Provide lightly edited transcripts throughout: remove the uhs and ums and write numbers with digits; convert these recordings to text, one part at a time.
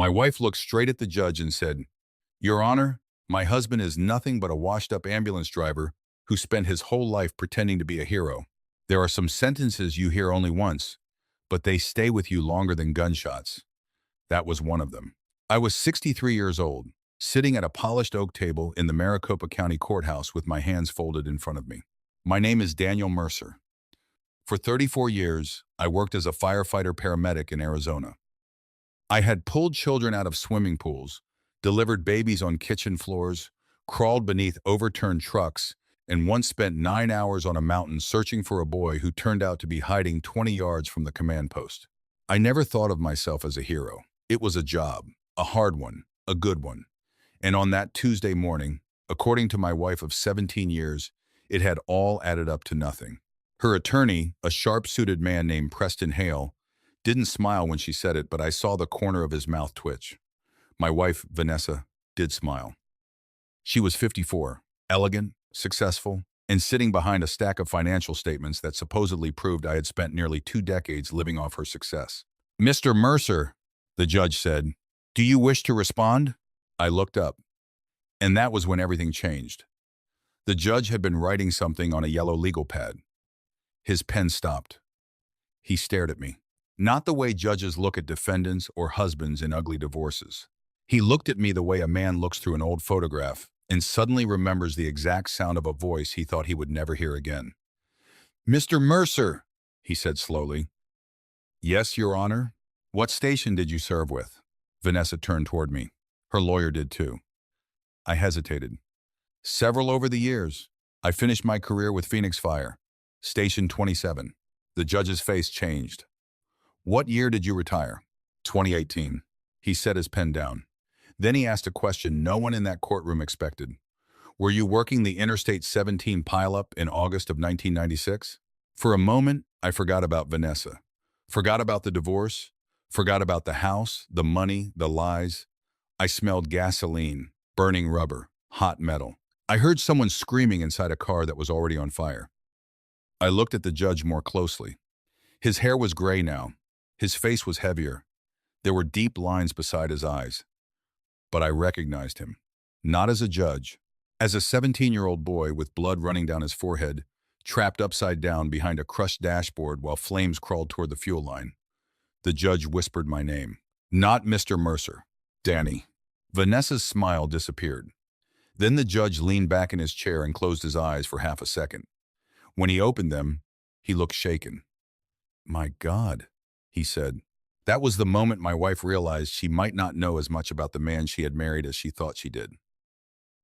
My wife looked straight at the judge and said, "Your Honor, my husband is nothing but a washed-up ambulance driver who spent his whole life pretending to be a hero. There are some sentences you hear only once, but they stay with you longer than gunshots." That was one of them. I was 63 years old, sitting at a polished oak table in the Maricopa County Courthouse with my hands folded in front of me. My name is Daniel Mercer. For 34 years, I worked as a firefighter-paramedic in Arizona. I had pulled children out of swimming pools, delivered babies on kitchen floors, crawled beneath overturned trucks, and once spent 9 hours on a mountain searching for a boy who turned out to be hiding 20 yards from the command post. I never thought of myself as a hero. It was a job, a hard one, a good one. And on that Tuesday morning, according to my wife of 17 years, it had all added up to nothing. Her attorney, a sharp-suited man named Preston Hale, didn't smile when she said it, but I saw the corner of his mouth twitch. My wife, Vanessa, did smile. She was 54, elegant, successful, and sitting behind a stack of financial statements that supposedly proved I had spent nearly 2 decades living off her success. "Mr. Mercer," the judge said, "do you wish to respond?" I looked up, and that was when everything changed. The judge had been writing something on a yellow legal pad. His pen stopped. He stared at me. Not the way judges look at defendants or husbands in ugly divorces. He looked at me the way a man looks through an old photograph and suddenly remembers the exact sound of a voice he thought he would never hear again. "Mr. Mercer," he said slowly. "Yes, Your Honor. What station did you serve with?" Vanessa turned toward me. Her lawyer did too. I hesitated. "Several over the years. I finished my career with Phoenix Fire, Station 27. The judge's face changed. "What year did you retire?" 2018. He set his pen down. Then he asked a question no one in that courtroom expected. "Were you working the Interstate 17 pileup in August of 1996? For a moment, I forgot about Vanessa. Forgot about the divorce. Forgot about the house, the money, the lies. I smelled gasoline, burning rubber, hot metal. I heard someone screaming inside a car that was already on fire. I looked at the judge more closely. His hair was gray now. His face was heavier. There were deep lines beside his eyes. But I recognized him. Not as a judge. As a 17-year-old boy with blood running down his forehead, trapped upside down behind a crushed dashboard while flames crawled toward the fuel line. The judge whispered my name. "Not Mr. Mercer. Danny." Vanessa's smile disappeared. Then the judge leaned back in his chair and closed his eyes for half a second. When he opened them, he looked shaken. "My God," he said. That was the moment my wife realized she might not know as much about the man she had married as she thought she did.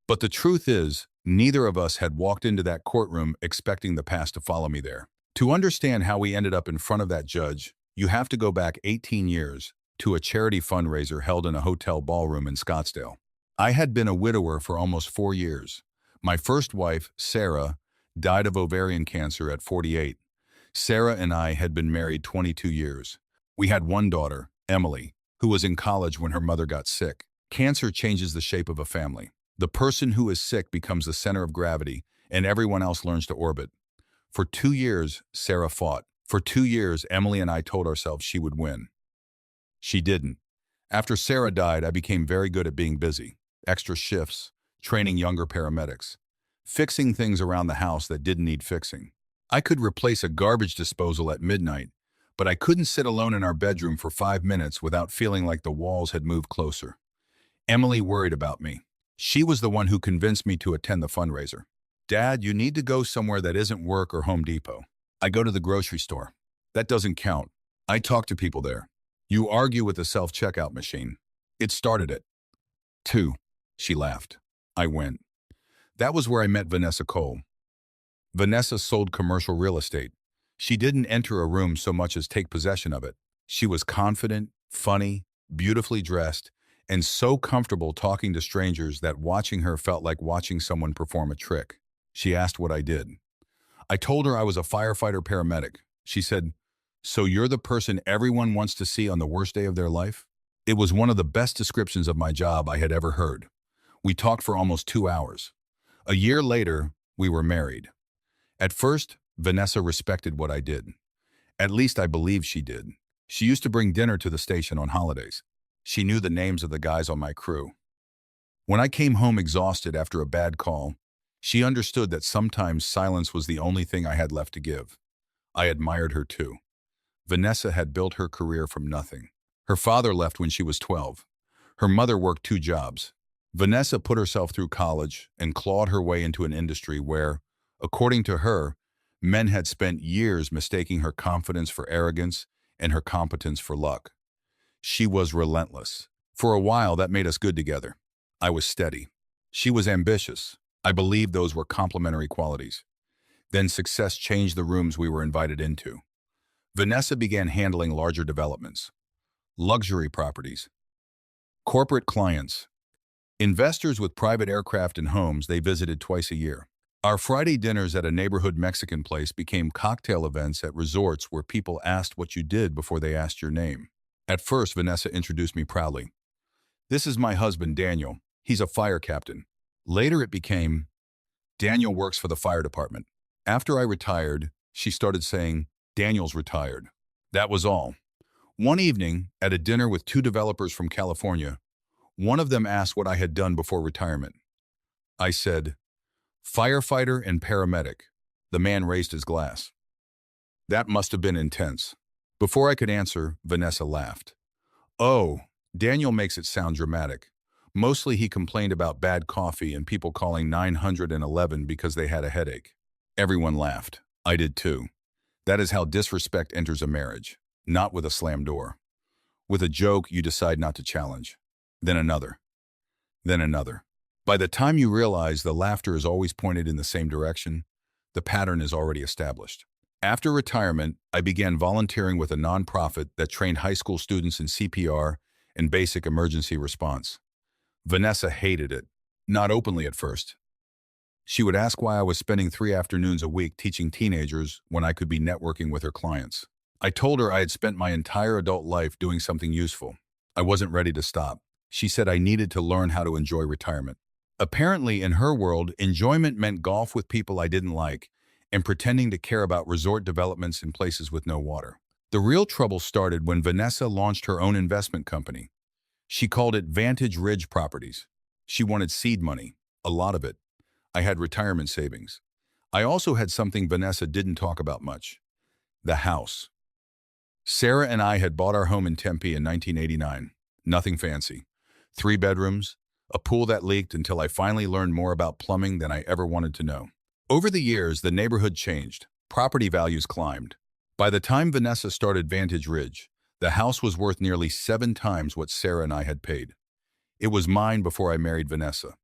But the truth is, neither of us had walked into that courtroom expecting the past to follow me there. To understand how we ended up in front of that judge, you have to go back 18 years to a charity fundraiser held in a hotel ballroom in Scottsdale. I had been a widower for almost 4 years. My first wife, Sarah, died of ovarian cancer at 48. Sarah and I had been married 22 years. We had one daughter, Emily, who was in college when her mother got sick. Cancer changes the shape of a family. The person who is sick becomes the center of gravity, and everyone else learns to orbit. For 2 years, Sarah fought. For 2 years, Emily and I told ourselves she would win. She didn't. After Sarah died, I became very good at being busy. Extra shifts, training younger paramedics, fixing things around the house that didn't need fixing. I could replace a garbage disposal at midnight, but I couldn't sit alone in our bedroom for 5 minutes without feeling like the walls had moved closer. Emily worried about me. She was the one who convinced me to attend the fundraiser. "Dad, you need to go somewhere that isn't work or Home Depot." "I go to the grocery store." "That doesn't count. I talk to people there." "You argue with the self-checkout machine." "It started it." 2. She laughed. I went. That was where I met Vanessa Cole. Vanessa sold commercial real estate. She didn't enter a room so much as take possession of it. She was confident, funny, beautifully dressed, and so comfortable talking to strangers that watching her felt like watching someone perform a trick. She asked what I did. I told her I was a firefighter-paramedic. She said, "So you're the person everyone wants to see on the worst day of their life?" It was one of the best descriptions of my job I had ever heard. We talked for almost 2 hours. A year later, we were married. At first, Vanessa respected what I did. At least I believe she did. She used to bring dinner to the station on holidays. She knew the names of the guys on my crew. When I came home exhausted after a bad call, she understood that sometimes silence was the only thing I had left to give. I admired her too. Vanessa had built her career from nothing. Her father left when she was 12. Her mother worked 2 jobs. Vanessa put herself through college and clawed her way into an industry where, according to her, men had spent years mistaking her confidence for arrogance and her competence for luck. She was relentless. For a while, that made us good together. I was steady. She was ambitious. I believed those were complementary qualities. Then success changed the rooms we were invited into. Vanessa began handling larger developments, luxury properties, corporate clients, investors with private aircraft and homes they visited twice a year. Our Friday dinners at a neighborhood Mexican place became cocktail events at resorts where people asked what you did before they asked your name. At first, Vanessa introduced me proudly. "This is my husband, Daniel. He's a fire captain." Later it became, "Daniel works for the fire department." After I retired, she started saying, "Daniel's retired." That was all. One evening, at a dinner with 2 developers from California, one of them asked what I had done before retirement. I said, "Firefighter and paramedic." The man raised his glass. That must have been intense. Before I could answer, Vanessa laughed. "Oh, Daniel makes it sound dramatic. Mostly he complained about bad coffee and people calling 911 because they had a headache." Everyone laughed. I did too. That is how disrespect enters a marriage. Not with a slam door. With a joke you decide not to challenge. Then another. Then another. By the time you realize the laughter is always pointed in the same direction, the pattern is already established. After retirement, I began volunteering with a nonprofit that trained high school students in CPR and basic emergency response. Vanessa hated it. Not openly at first. She would ask why I was spending 3 afternoons a week teaching teenagers when I could be networking with her clients. I told her I had spent my entire adult life doing something useful. I wasn't ready to stop. She said I needed to learn how to enjoy retirement. Apparently, in her world, enjoyment meant golf with people I didn't like and pretending to care about resort developments in places with no water. The real trouble started when Vanessa launched her own investment company. She called it Vantage Ridge Properties. She wanted seed money, a lot of it. I had retirement savings. I also had something Vanessa didn't talk about much. The house. Sarah and I had bought our home in Tempe in 1989. Nothing fancy. 3 bedrooms, a pool that leaked until I finally learned more about plumbing than I ever wanted to know. Over the years, the neighborhood changed. Property values climbed. By the time Vanessa started Vantage Ridge, the house was worth nearly 7 times what Sarah and I had paid. It was mine before I married Vanessa.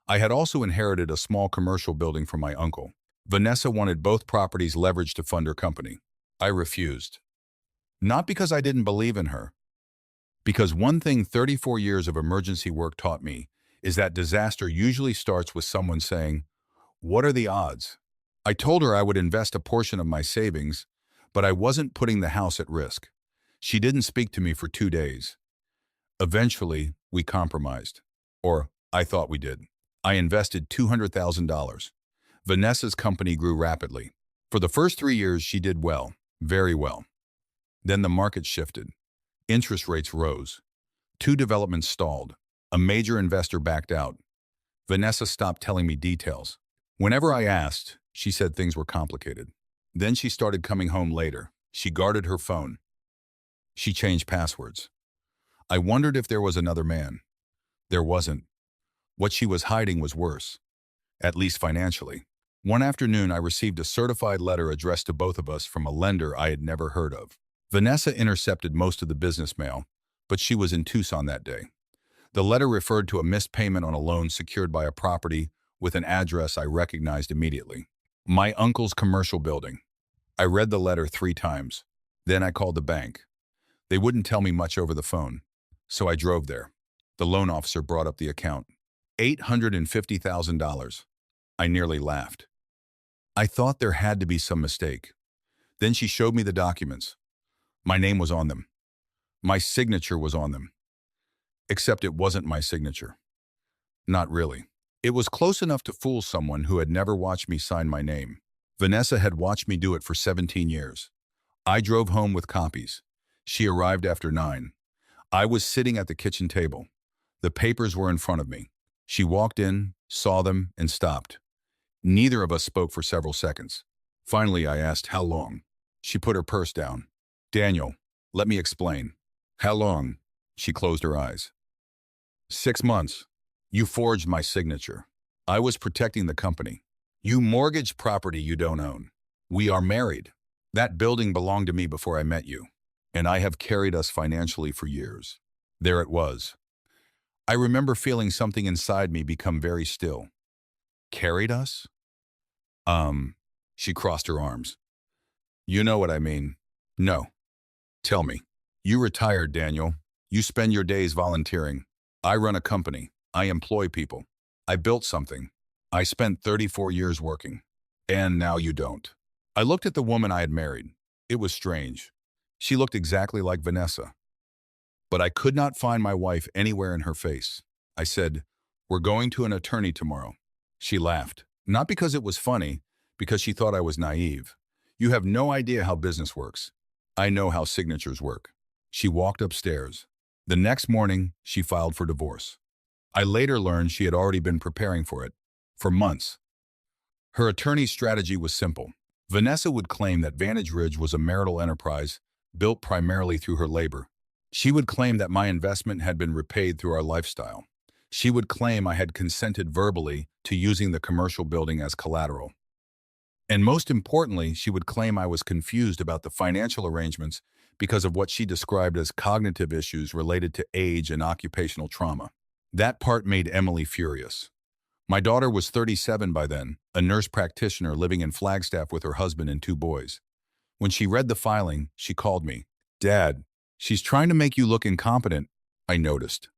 I had also inherited a small commercial building from my uncle. Vanessa wanted both properties leveraged to fund her company. I refused. Not because I didn't believe in her. Because one thing 34 years of emergency work taught me is that disaster usually starts with someone saying, "What are the odds?" I told her I would invest a portion of my savings, but I wasn't putting the house at risk. She didn't speak to me for 2 days. Eventually, we compromised. Or I thought we did. I invested $200,000. Vanessa's company grew rapidly. For the first 3 years, she did well, very well. Then the market shifted. Interest rates rose. 2 developments stalled. A major investor backed out. Vanessa stopped telling me details. Whenever I asked, she said things were complicated. Then she started coming home later. She guarded her phone. She changed passwords. I wondered if there was another man. There wasn't. What she was hiding was worse, at least financially. One afternoon, I received a certified letter addressed to both of us from a lender I had never heard of. Vanessa intercepted most of the business mail, but she was in Tucson that day. The letter referred to a missed payment on a loan secured by a property with an address I recognized immediately. My uncle's commercial building. I read the letter 3 times. Then I called the bank. They wouldn't tell me much over the phone, so I drove there. The loan officer brought up the account. $850,000. I nearly laughed. I thought there had to be some mistake. Then she showed me the documents. My name was on them. My signature was on them. Except it wasn't my signature. Not really. It was close enough to fool someone who had never watched me sign my name. Vanessa had watched me do it for 17 years. I drove home with copies. She arrived after 9. I was sitting at the kitchen table. The papers were in front of me. She walked in, saw them, and stopped. Neither of us spoke for several seconds. Finally, I asked, "How long?" She put her purse down. "Daniel, let me explain." "How long?" She closed her eyes. 6 months. You forged my signature. I was protecting the company. You mortgaged property you don't own. We are married. That building belonged to me before I met you, and I have carried us financially for years. There it was. I remember feeling something inside me become very still. Carried us? She crossed her arms. You know what I mean. No. Tell me. You retired, Daniel. You spend your days volunteering. I run a company. I employ people. I built something. I spent 34 years working. And now you don't. I looked at the woman I had married. It was strange. She looked exactly like Vanessa. But I could not find my wife anywhere in her face. I said, "We're going to an attorney tomorrow." She laughed. Not because it was funny, because she thought I was naive. You have no idea how business works. I know how signatures work. She walked upstairs. The next morning, she filed for divorce. I later learned she had already been preparing for it, for months. Her attorney's strategy was simple. Vanessa would claim that Vantage Ridge was a marital enterprise built primarily through her labor. She would claim that my investment had been repaid through our lifestyle. She would claim I had consented verbally to using the commercial building as collateral. And most importantly, she would claim I was confused about the financial arrangements because of what she described as cognitive issues related to age and occupational trauma. That part made Emily furious. My daughter was 37 by then, a nurse practitioner living in Flagstaff with her husband and 2 boys. When she read the filing, she called me. "Dad, she's trying to make you look incompetent," I noticed.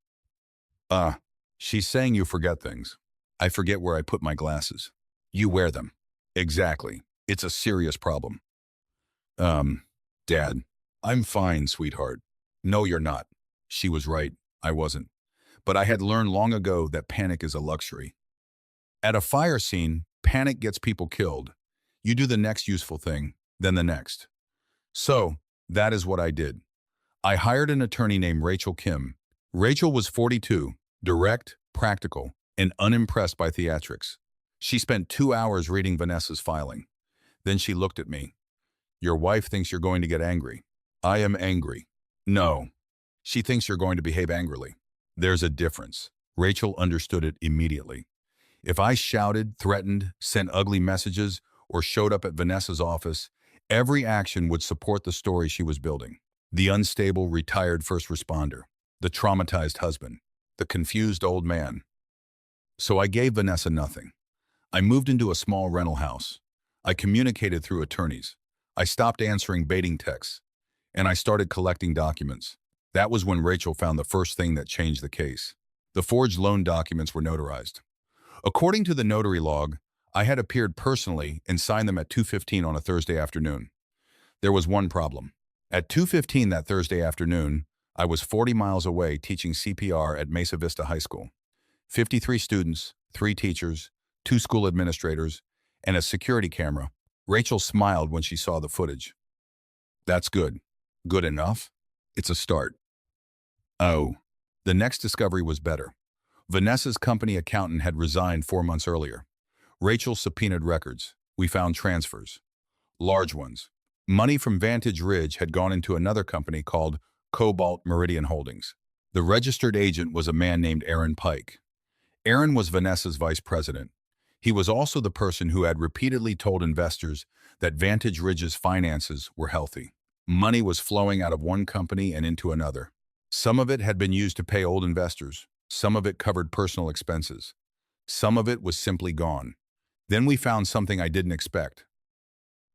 She's saying you forget things." "I forget where I put my glasses." "You wear them." "Exactly. It's a serious problem." Dad, I'm fine, sweetheart." "No, you're not." She was right. I wasn't. But I had learned long ago that panic is a luxury. At a fire scene, panic gets people killed. You do the next useful thing, then the next. So, that is what I did. I hired an attorney named Rachel Kim. Rachel was 42, direct, practical, and unimpressed by theatrics. She spent 2 hours reading Vanessa's filing. Then she looked at me. "Your wife thinks you're going to get angry." "I am angry." "No. She thinks you're going to behave angrily." "There's a difference." Rachel understood it immediately. If I shouted, threatened, sent ugly messages, or showed up at Vanessa's office, every action would support the story she was building. The unstable, retired first responder. The traumatized husband. The confused old man. So I gave Vanessa nothing. I moved into a small rental house. I communicated through attorneys. I stopped answering baiting texts. And I started collecting documents. That was when Rachel found the first thing that changed the case. The forged loan documents were notarized. According to the notary log, I had appeared personally and signed them at 2:15 on a Thursday afternoon. There was one problem. At 2:15 that Thursday afternoon, I was 40 miles away teaching CPR at Mesa Vista High School. 53 students, 3 teachers, 2 school administrators, and a security camera. Rachel smiled when she saw the footage. "That's good." "Good enough?" "It's a start." Oh, the next discovery was better. Vanessa's company accountant had resigned 4 months earlier. Rachel subpoenaed records. We found transfers. Large ones. Money from Vantage Ridge had gone into another company called Cobalt Meridian Holdings. The registered agent was a man named Aaron Pike. Aaron was Vanessa's vice president. He was also the person who had repeatedly told investors that Vantage Ridge's finances were healthy. Money was flowing out of one company and into another. Some of it had been used to pay old investors. Some of it covered personal expenses. Some of it was simply gone. Then we found something I didn't expect.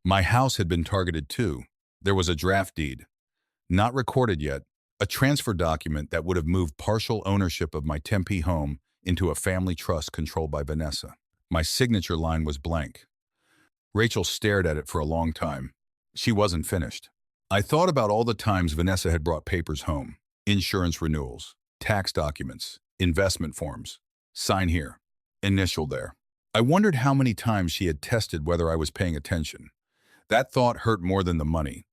My house had been targeted too. There was a draft deed. Not recorded yet, a transfer document that would have moved partial ownership of my Tempe home into a family trust controlled by Vanessa. My signature line was blank. Rachel stared at it for a long time. She wasn't finished. I thought about all the times Vanessa had brought papers home. Insurance renewals, tax documents, investment forms. Sign here. Initial there. I wondered how many times she had tested whether I was paying attention. That thought hurt more than the money,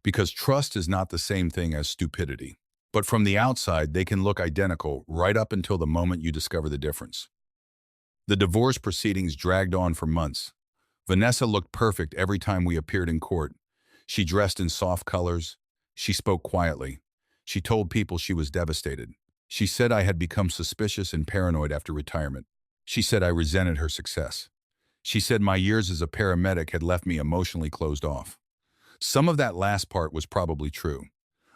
because trust is not the same thing as stupidity. But from the outside, they can look identical right up until the moment you discover the difference. The divorce proceedings dragged on for months. Vanessa looked perfect every time we appeared in court. She dressed in soft colors. She spoke quietly. She told people she was devastated. She said I had become suspicious and paranoid after retirement. She said I resented her success. She said my years as a paramedic had left me emotionally closed off. Some of that last part was probably true.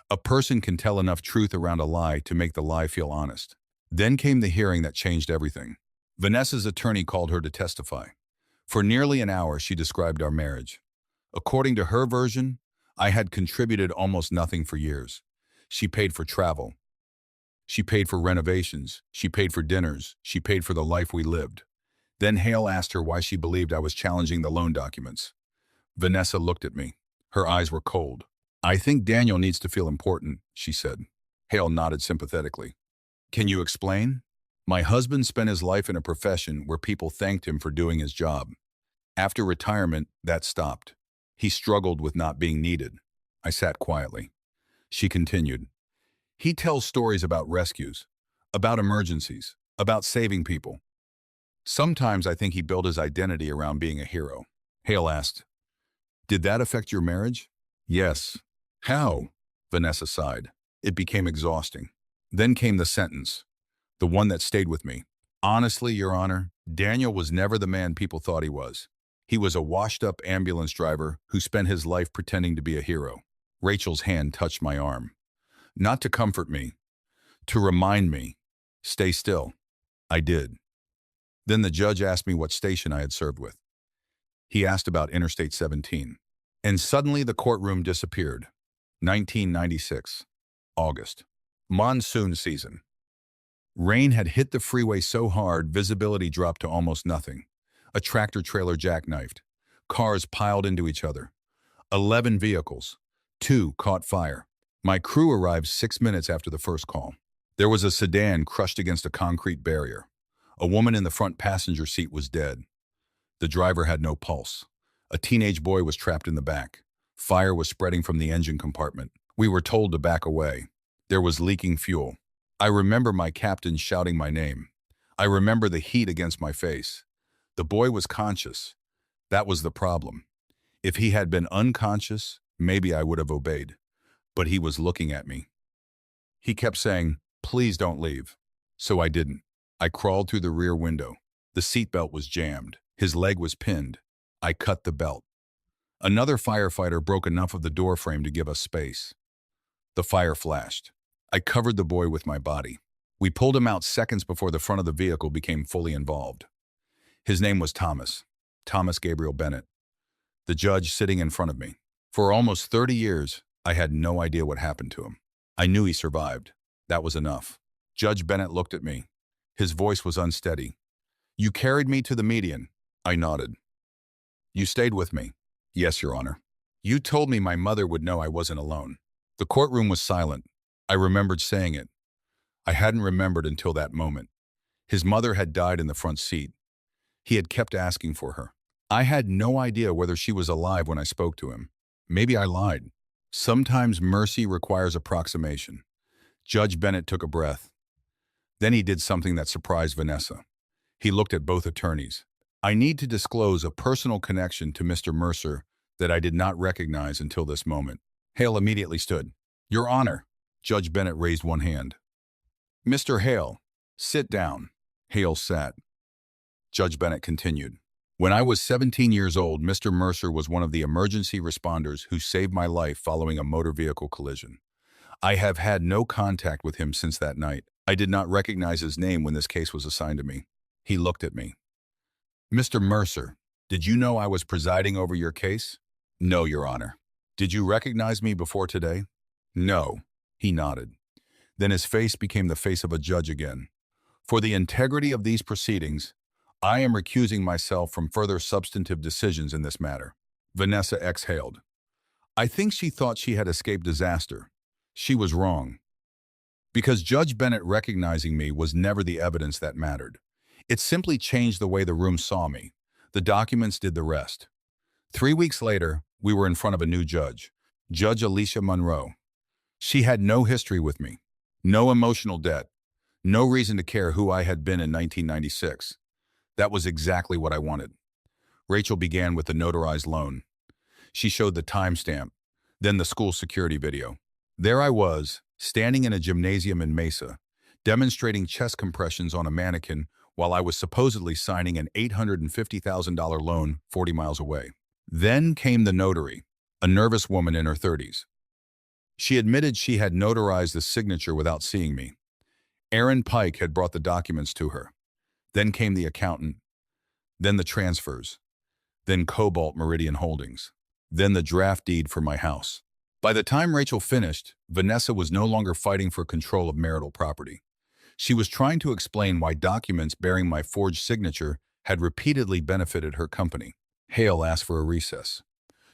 A person can tell enough truth around a lie to make the lie feel honest. Then came the hearing that changed everything. Vanessa's attorney called her to testify. For nearly an hour, she described our marriage. According to her version, I had contributed almost nothing for years. She paid for travel. She paid for renovations. She paid for dinners. She paid for the life we lived. Then Hale asked her why she believed I was challenging the loan documents. Vanessa looked at me. Her eyes were cold. I think Daniel needs to feel important, she said. Hale nodded sympathetically. Can you explain? My husband spent his life in a profession where people thanked him for doing his job. After retirement, that stopped. He struggled with not being needed. I sat quietly. She continued. He tells stories about rescues, about emergencies, about saving people. Sometimes I think he built his identity around being a hero. Hale asked, did that affect your marriage? Yes. How? Vanessa sighed. It became exhausting. Then came the sentence, the one that stayed with me. Honestly, Your Honor, Daniel was never the man people thought he was. He was a washed-up ambulance driver who spent his life pretending to be a hero. Rachel's hand touched my arm. Not to comfort me, to remind me, stay still. I did. Then the judge asked me what station I had served with. He asked about Interstate 17. And suddenly the courtroom disappeared. 1996, August. Monsoon season. Rain had hit the freeway so hard visibility dropped to almost nothing. A tractor-trailer jackknifed. Cars piled into each other. 11 vehicles. 2 caught fire. My crew arrived 6 minutes after the first call. There was a sedan crushed against a concrete barrier. A woman in the front passenger seat was dead. The driver had no pulse. A teenage boy was trapped in the back. Fire was spreading from the engine compartment. We were told to back away. There was leaking fuel. I remember my captain shouting my name. I remember the heat against my face. The boy was conscious. That was the problem. If he had been unconscious, maybe I would have obeyed. But he was looking at me. He kept saying, please don't leave. So I didn't. I crawled through the rear window. The seatbelt was jammed. His leg was pinned. I cut the belt. Another firefighter broke enough of the door frame to give us space. The fire flashed. I covered the boy with my body. We pulled him out seconds before the front of the vehicle became fully involved. His name was Thomas Gabriel Bennett, the judge sitting in front of me. For almost 30 years, I had no idea what happened to him. I knew he survived. That was enough. Judge Bennett looked at me. His voice was unsteady. You carried me to the median. I nodded. You stayed with me. Yes, Your Honor. You told me my mother would know I wasn't alone. The courtroom was silent. I remembered saying it. I hadn't remembered until that moment. His mother had died in the front seat. He had kept asking for her. I had no idea whether she was alive when I spoke to him. Maybe I lied. Sometimes mercy requires approximation. Judge Bennett took a breath. Then he did something that surprised Vanessa. He looked at both attorneys. I need to disclose a personal connection to Mr. Mercer that I did not recognize until this moment. Hale immediately stood. Your Honor. Judge Bennett raised one hand. Mr. Hale, sit down. Hale sat. Judge Bennett continued. When I was 17 years old, Mr. Mercer was one of the emergency responders who saved my life following a motor vehicle collision. I have had no contact with him since that night. I did not recognize his name when this case was assigned to me. He looked at me. Mr. Mercer, did you know I was presiding over your case? No, Your Honor. Did you recognize me before today? No. He nodded. Then his face became the face of a judge again. For the integrity of these proceedings, I am recusing myself from further substantive decisions in this matter. Vanessa exhaled. I think she thought she had escaped disaster. She was wrong. Because Judge Bennett recognizing me was never the evidence that mattered. It simply changed the way the room saw me. The documents did the rest. 3 weeks later, we were in front of a new judge, Judge Alicia Monroe. She had no history with me. No emotional debt. No reason to care who I had been in 1996. That was exactly what I wanted. Rachel began with the notarized loan. She showed the timestamp, then the school security video. There I was, standing in a gymnasium in Mesa, demonstrating chest compressions on a mannequin while I was supposedly signing an $850,000 loan 40 miles away. Then came the notary, a nervous woman in her 30s. She admitted she had notarized the signature without seeing me. Aaron Pike had brought the documents to her. Then came the accountant, then the transfers, then Cobalt Meridian Holdings, then the draft deed for my house. By the time Rachel finished, Vanessa was no longer fighting for control of marital property. She was trying to explain why documents bearing my forged signature had repeatedly benefited her company. Hale asked for a recess.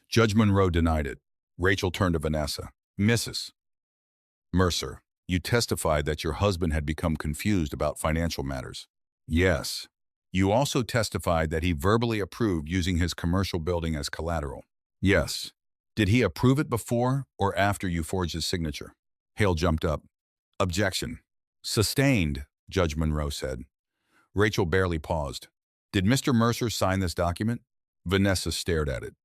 Judge Monroe denied it. Rachel turned to Vanessa. Mrs. Mercer, you testified that your husband had become confused about financial matters. Yes. You also testified that he verbally approved using his commercial building as collateral. Yes. Did he approve it before or after you forged his signature? Hale jumped up. Objection. Sustained, Judge Monroe said. Rachel barely paused. Did Mr. Mercer sign this document? Vanessa stared at it.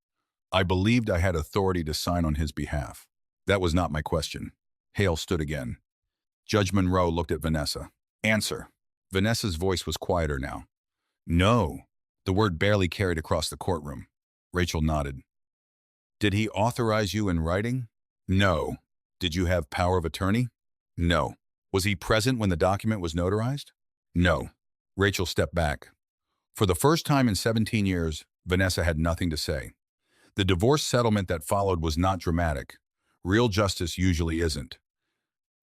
I believed I had authority to sign on his behalf. That was not my question. Hale stood again. Judge Monroe looked at Vanessa. Answer. Vanessa's voice was quieter now. No. The word barely carried across the courtroom. Rachel nodded. Did he authorize you in writing? No. Did you have power of attorney? No. Was he present when the document was notarized? No. Rachel stepped back. For the first time in 17 years, Vanessa had nothing to say. The divorce settlement that followed was not dramatic. Real justice usually isn't.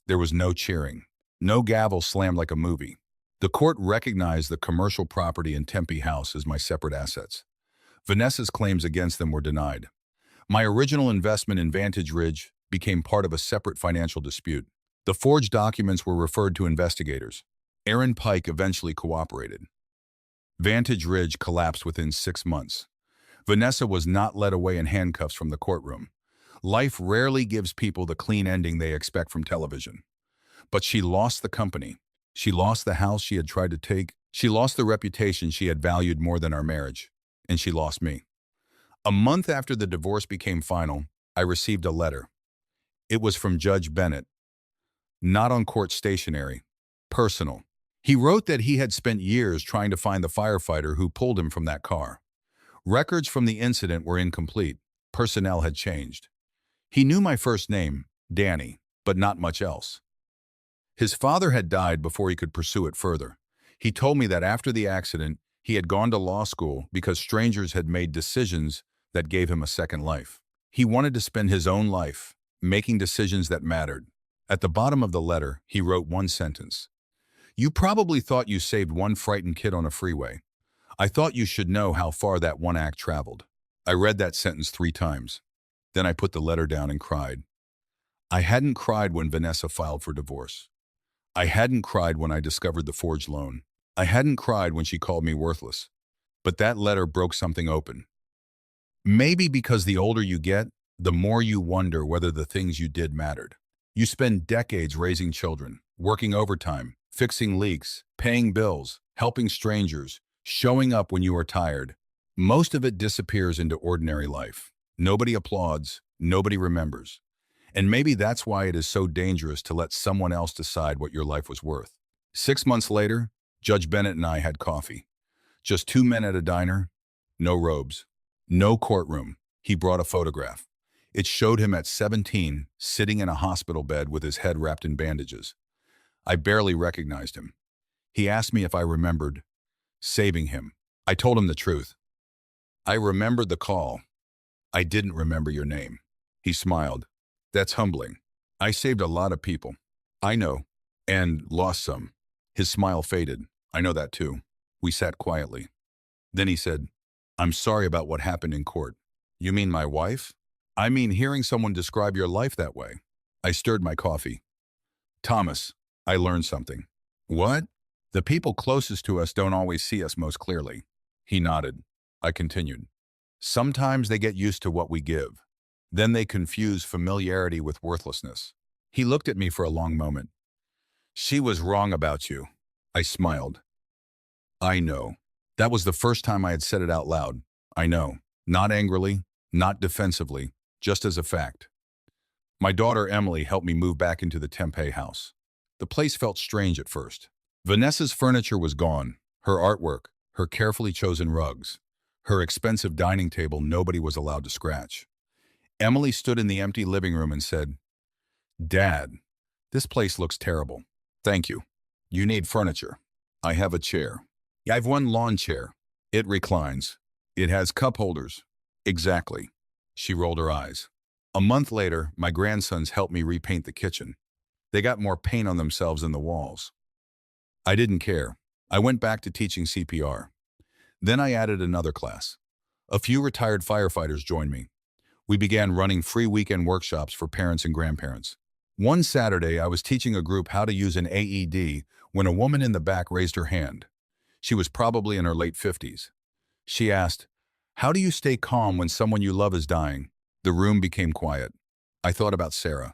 There was no cheering. No gavel slammed like a movie. The court recognized the commercial property in Tempe House as my separate assets. Vanessa's claims against them were denied. My original investment in Vantage Ridge became part of a separate financial dispute. The forged documents were referred to investigators. Aaron Pike eventually cooperated. Vantage Ridge collapsed within 6 months. Vanessa was not led away in handcuffs from the courtroom. Life rarely gives people the clean ending they expect from television. But she lost the company. She lost the house she had tried to take. She lost the reputation she had valued more than our marriage. And she lost me. A month after the divorce became final, I received a letter. It was from Judge Bennett. Not on court stationery. Personal. He wrote that he had spent years trying to find the firefighter who pulled him from that car. Records from the incident were incomplete. Personnel had changed. He knew my first name, Danny, but not much else. His father had died before he could pursue it further. He told me that after the accident, he had gone to law school because strangers had made decisions that gave him a second life. He wanted to spend his own life, making decisions that mattered. At the bottom of the letter, he wrote one sentence. You probably thought you saved one frightened kid on a freeway. I thought you should know how far that one act traveled. I read that sentence 3 times. Then I put the letter down and cried. I hadn't cried when Vanessa filed for divorce. I hadn't cried when I discovered the forged loan. I hadn't cried when she called me worthless. But that letter broke something open. Maybe because the older you get, the more you wonder whether the things you did mattered. You spend decades raising children, working overtime, fixing leaks, paying bills, helping strangers, showing up when you are tired. Most of it disappears into ordinary life. Nobody applauds, nobody remembers. And maybe that's why it is so dangerous to let someone else decide what your life was worth. 6 months later, Judge Bennett and I had coffee. Just 2 men at a diner, no robes, no courtroom. He brought a photograph. It showed him at 17, sitting in a hospital bed with his head wrapped in bandages. I barely recognized him. He asked me if I remembered saving him. I told him the truth. I remembered the call. I didn't remember your name. He smiled. That's humbling. I saved a lot of people. I know. And lost some. His smile faded. I know that too. We sat quietly. Then he said, I'm sorry about what happened in court. You mean my wife? I mean hearing someone describe your life that way. I stirred my coffee. Thomas, I learned something. What? The people closest to us don't always see us most clearly. He nodded. I continued. Sometimes they get used to what we give. Then they confuse familiarity with worthlessness. He looked at me for a long moment. She was wrong about you. I smiled. I know. That was the first time I had said it out loud. I know. Not angrily, not defensively, just as a fact. My daughter Emily helped me move back into the Tempe house. The place felt strange at first. Vanessa's furniture was gone, her artwork, her carefully chosen rugs, her expensive dining table nobody was allowed to scratch. Emily stood in the empty living room and said, "Dad, this place looks terrible." "Thank you. You need furniture." "I have a chair." "I've one lawn chair. It reclines. It has cup holders." "Exactly." She rolled her eyes. A month later, my grandsons helped me repaint the kitchen. They got more paint on themselves than the walls. I didn't care. I went back to teaching CPR. Then I added another class. A few retired firefighters joined me. We began running free weekend workshops for parents and grandparents. One Saturday, I was teaching a group how to use an AED when a woman in the back raised her hand. She was probably in her late 50s. She asked, "How do you stay calm when someone you love is dying?" The room became quiet. I thought about Sarah,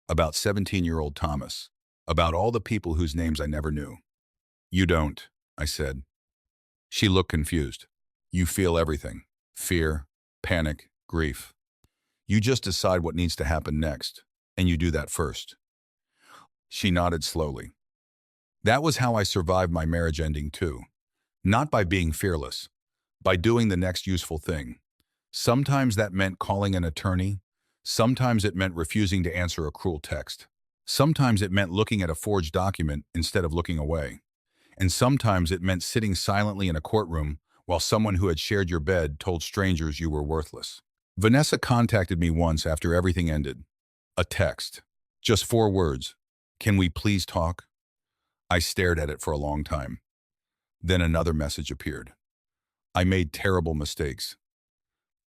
about 17-year-old Thomas, about all the people whose names I never knew. "You don't," I said. She looked confused. "You feel everything. Fear, panic, grief. You just decide what needs to happen next, and you do that first." She nodded slowly. That was how I survived my marriage ending too. Not by being fearless, by doing the next useful thing. Sometimes that meant calling an attorney. Sometimes it meant refusing to answer a cruel text. Sometimes it meant looking at a forged document instead of looking away. And sometimes it meant sitting silently in a courtroom while someone who had shared your bed told strangers you were worthless. Vanessa contacted me once after everything ended. A text. Just 4 words. "Can we please talk?" I stared at it for a long time. Then another message appeared. "I made terrible mistakes."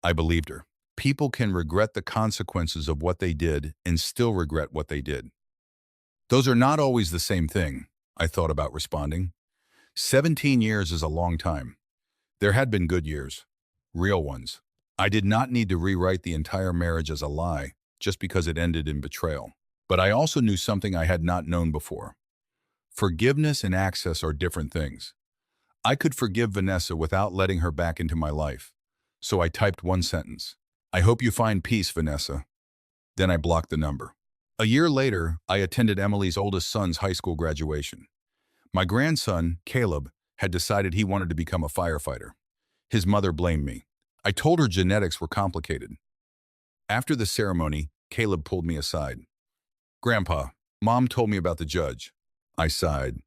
I believed her. People can regret the consequences of what they did and still regret what they did. Those are not always the same thing, I thought about responding. 17 years is a long time. There had been good years, real ones. I did not need to rewrite the entire marriage as a lie just because it ended in betrayal. But I also knew something I had not known before. Forgiveness and access are different things. I could forgive Vanessa without letting her back into my life. So I typed one sentence. "I hope you find peace, Vanessa." Then I blocked the number. A year later, I attended Emily's oldest son's high school graduation. My grandson, Caleb, had decided he wanted to become a firefighter. His mother blamed me. I told her genetics were complicated. After the ceremony, Caleb pulled me aside. "Grandpa, Mom told me about the judge." I sighed.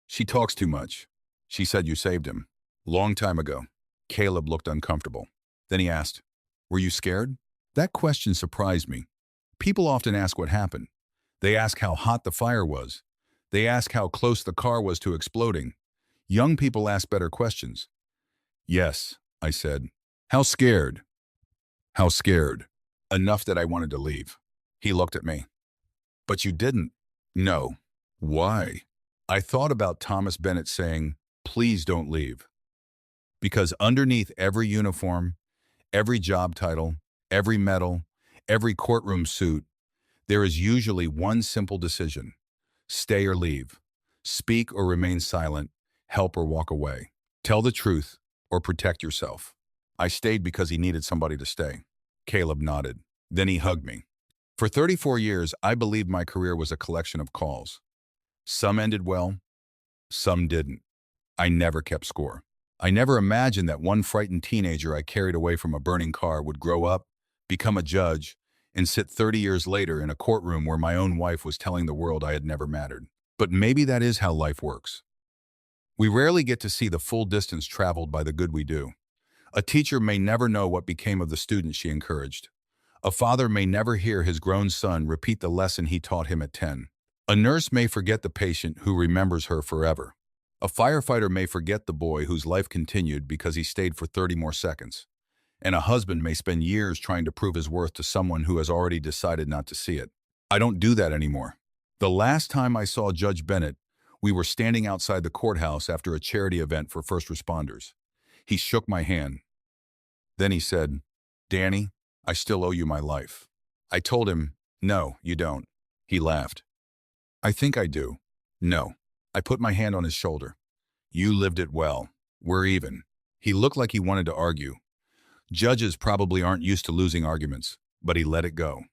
"She talks too much. She said you saved him. Long time ago." Caleb looked uncomfortable. Then he asked, "Were you scared?" That question surprised me. People often ask what happened. They ask how hot the fire was. They ask how close the car was to exploding. Young people ask better questions. "Yes," I said. "How scared?" "How scared? Enough that I wanted to leave." He looked at me. "But you didn't." "No." "Why?" I thought about Thomas Bennett saying, "Please don't leave." Because underneath every uniform, every job title, every medal, every courtroom suit, there is usually one simple decision: stay or leave, speak or remain silent, help or walk away, tell the truth or protect yourself. I stayed because he needed somebody to stay. Caleb nodded. Then he hugged me. For 34 years, I believed my career was a collection of calls. Some ended well, some didn't. I never kept score. I never imagined that one frightened teenager I carried away from a burning car would grow up, become a judge, and sit 30 years later in a courtroom where my own wife was telling the world I had never mattered. But maybe that is how life works. We rarely get to see the full distance traveled by the good we do. A teacher may never know what became of the student she encouraged. A father may never hear his grown son repeat the lesson he taught him at 10. A nurse may forget the patient who remembers her forever. A firefighter may forget the boy whose life continued because he stayed for 30 more seconds. And a husband may spend years trying to prove his worth to someone who has already decided not to see it. I don't do that anymore. The last time I saw Judge Bennett, we were standing outside the courthouse after a charity event for first responders. He shook my hand. Then he said, "Danny, I still owe you my life." I told him, "No, you don't." He laughed. "I think I do." No. I put my hand on his shoulder. You lived it well. We're even. He looked like he wanted to argue. Judges probably aren't used to losing arguments, but he let it go.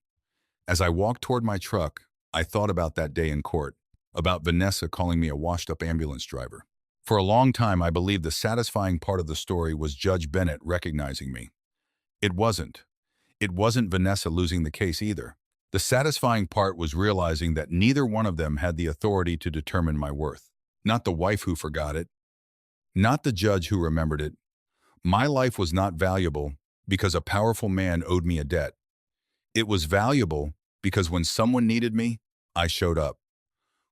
As I walked toward my truck, I thought about that day in court, about Vanessa calling me a washed-up ambulance driver. For a long time, I believed the satisfying part of the story was Judge Bennett recognizing me. It wasn't. It wasn't Vanessa losing the case either. The satisfying part was realizing that neither one of them had the authority to determine my worth. Not the wife who forgot it, not the judge who remembered it. My life was not valuable because a powerful man owed me a debt. It was valuable because when someone needed me, I showed up.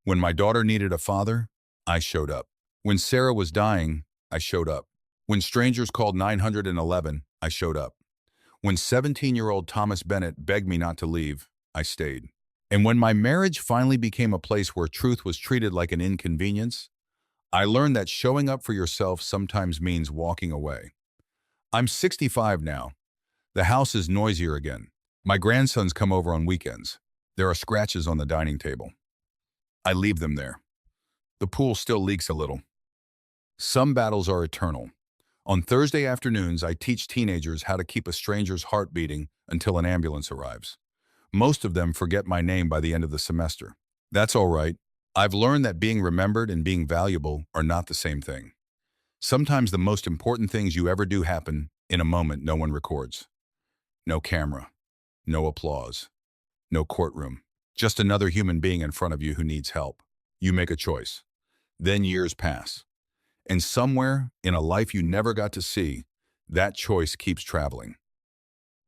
When my daughter needed a father, I showed up. When Sarah was dying, I showed up. When strangers called 911, I showed up. When 17-year-old Thomas Bennett begged me not to leave, I stayed. And when my marriage finally became a place where truth was treated like an inconvenience, I learned that showing up for yourself sometimes means walking away. I'm 65 now. The house is noisier again. My grandsons come over on weekends. There are scratches on the dining table. I leave them there. The pool still leaks a little. Some battles are eternal. On Thursday afternoons, I teach teenagers how to keep a stranger's heart beating until an ambulance arrives. Most of them forget my name by the end of the semester. That's all right. I've learned that being remembered and being valuable are not the same thing. Sometimes the most important things you ever do happen in a moment no one records. No camera, no applause, no courtroom. Just another human being in front of you who needs help. You make a choice. Then years pass. And somewhere in a life you never got to see, that choice keeps traveling.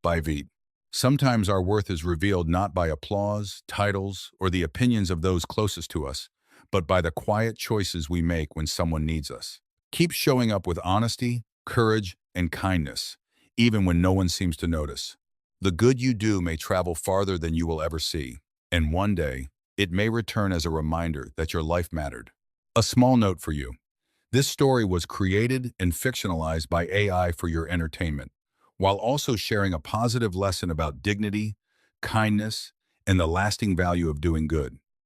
By Veet. Sometimes our worth is revealed not by applause, titles, or the opinions of those closest to us, but by the quiet choices we make when someone needs us. Keep showing up with honesty, courage, and kindness, even when no one seems to notice. The good you do may travel farther than you will ever see, and one day, it may return as a reminder that your life mattered. A small note for you. This story was created and fictionalized by AI for your entertainment, while also sharing a positive lesson about dignity, kindness, and the lasting value of doing good.